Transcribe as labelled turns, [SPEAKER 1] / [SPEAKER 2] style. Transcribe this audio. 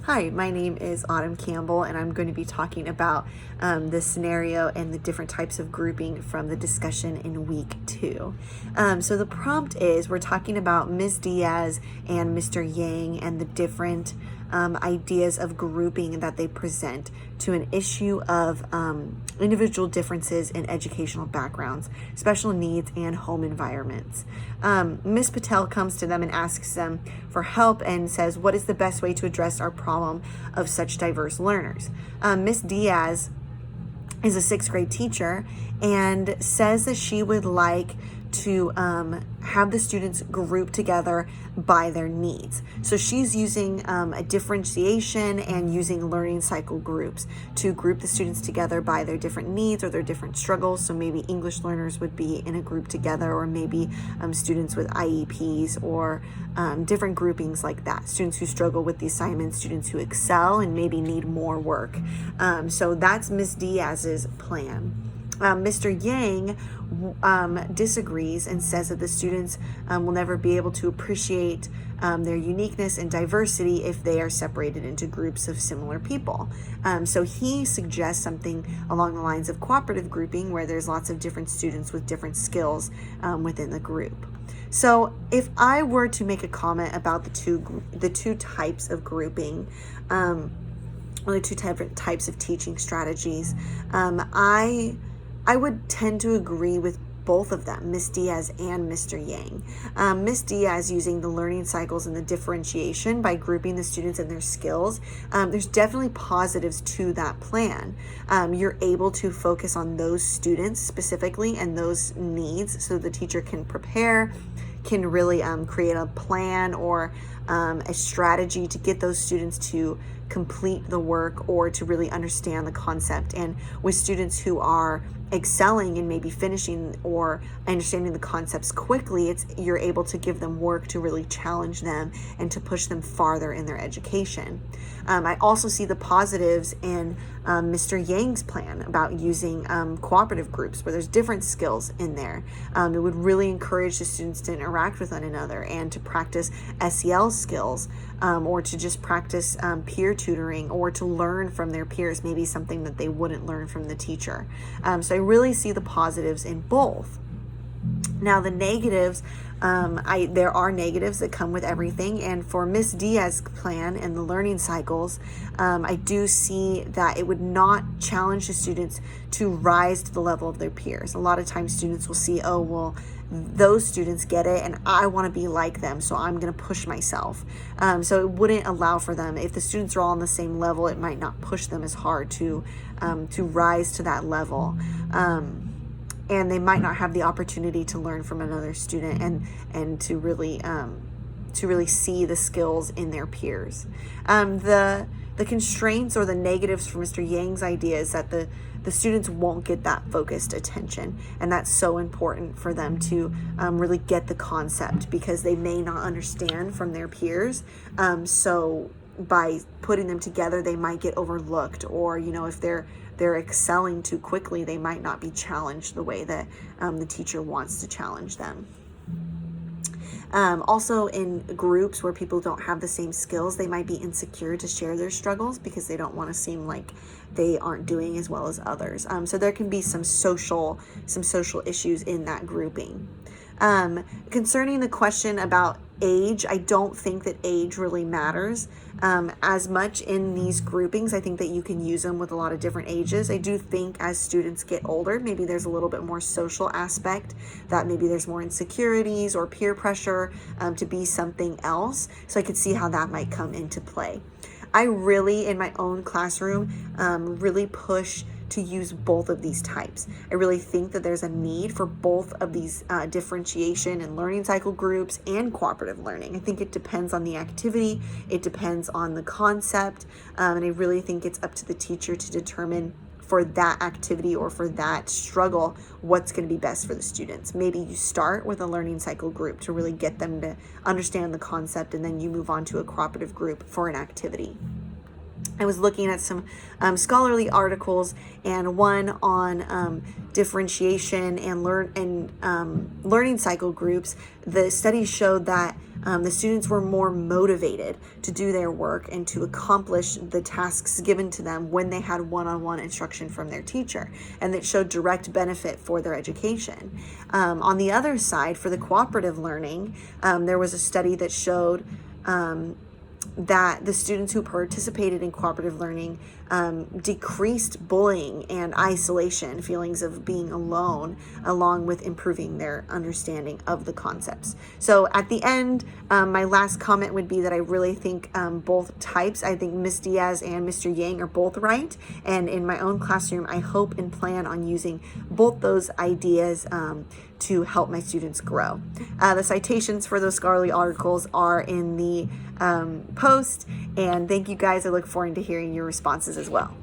[SPEAKER 1] Hi, my name is Autumn Campbell, and I'm going to be talking about this scenario and the different types of grouping from the discussion in week 2. So the prompt is, we're talking about Ms. Diaz and Mr. Yang and the different ideas of grouping that they present to an issue of individual differences in educational backgrounds, special needs, and home environments. Ms. Patel comes to them and asks them for help and says, what is the best way to address our problem of such diverse learners? Ms. Diaz is a 6th grade teacher and says that she would like to have the students group together by their needs. So she's using a differentiation and using learning cycle groups to group the students together by their different needs or their different struggles. So maybe English learners would be in a group together, or maybe students with IEPs, or different groupings like that. Students who struggle with the assignments, students who excel and maybe need more work. So that's Ms. Diaz's plan. Mr. Yang disagrees and says that the students will never be able to appreciate their uniqueness and diversity if they are separated into groups of similar people. So he suggests something along the lines of cooperative grouping, where there's lots of different students with different skills within the group. So if I were to make a comment about the two types of grouping, or the two different types of teaching strategies, I would tend to agree with both of them, Ms. Diaz and Mr. Yang. Ms. Diaz using the learning cycles and the differentiation by grouping the students and their skills. There's definitely positives to that plan. You're able to focus on those students specifically and those needs, so the teacher can prepare, can really create a plan or a strategy to get those students to complete the work or to really understand the concept. And with students who are excelling and maybe finishing or understanding the concepts quickly, you're able to give them work to really challenge them and to push them farther in their education. I also see the positives in Mr. Yang's plan about using cooperative groups where there's different skills in there. It would really encourage the students to interact with one another and to practice SEL skills, or to just practice peer tutoring, or to learn from their peers, maybe something that they wouldn't learn from the teacher. So I really see the positives in both. Now the negatives, there are negatives that come with everything, and for Miss Diaz's plan and the learning cycles, I do see that it would not challenge the students to rise to the level of their peers. A lot of times students will see, oh, well, those students get it and I want to be like them, so I'm going to push myself. So it wouldn't allow for them. If the students are all on the same level, it might not push them as hard to rise to that level. And they might not have the opportunity to learn from another student and to really see the skills in their peers. The constraints or the negatives for Mr. Yang's idea is that the students won't get that focused attention, and that's so important for them to really get the concept, because they may not understand from their peers. So by putting them together, they might get overlooked, or if they're excelling too quickly, they might not be challenged the way that the teacher wants to challenge them. Also, in groups where people don't have the same skills, they might be insecure to share their struggles because they don't want to seem like they aren't doing as well as others. So there can be some social issues in that grouping. Concerning the question about age, I don't think that age really matters as much in these groupings. I think that you can use them with a lot of different ages. I do think as students get older, maybe there's a little bit more social aspect, that maybe there's more insecurities or peer pressure to be something else. So I could see how that might come into play. I really, in my own classroom, really push to use both of these types. I really think that there's a need for both of these differentiation and learning cycle groups and cooperative learning. I think it depends on the activity, it depends on the concept, and I really think it's up to the teacher to determine for that activity or for that struggle what's going to be best for the students. Maybe you start with a learning cycle group to really get them to understand the concept, and then you move on to a cooperative group for an activity. I was looking at some scholarly articles, and one on differentiation and learning cycle groups. The studies showed that the students were more motivated to do their work and to accomplish the tasks given to them when they had one-on-one instruction from their teacher, and it showed direct benefit for their education. On the other side, for the cooperative learning, there was a study that showed that the students who participated in cooperative learning decreased bullying and isolation, feelings of being alone, along with improving their understanding of the concepts. So at the end, my last comment would be that I really think both types, I think Ms. Diaz and Mr. Yang are both right. And in my own classroom, I hope and plan on using both those ideas to help my students grow. The citations for those scholarly articles are in the post, and thank you guys. I look forward to hearing your responses as well.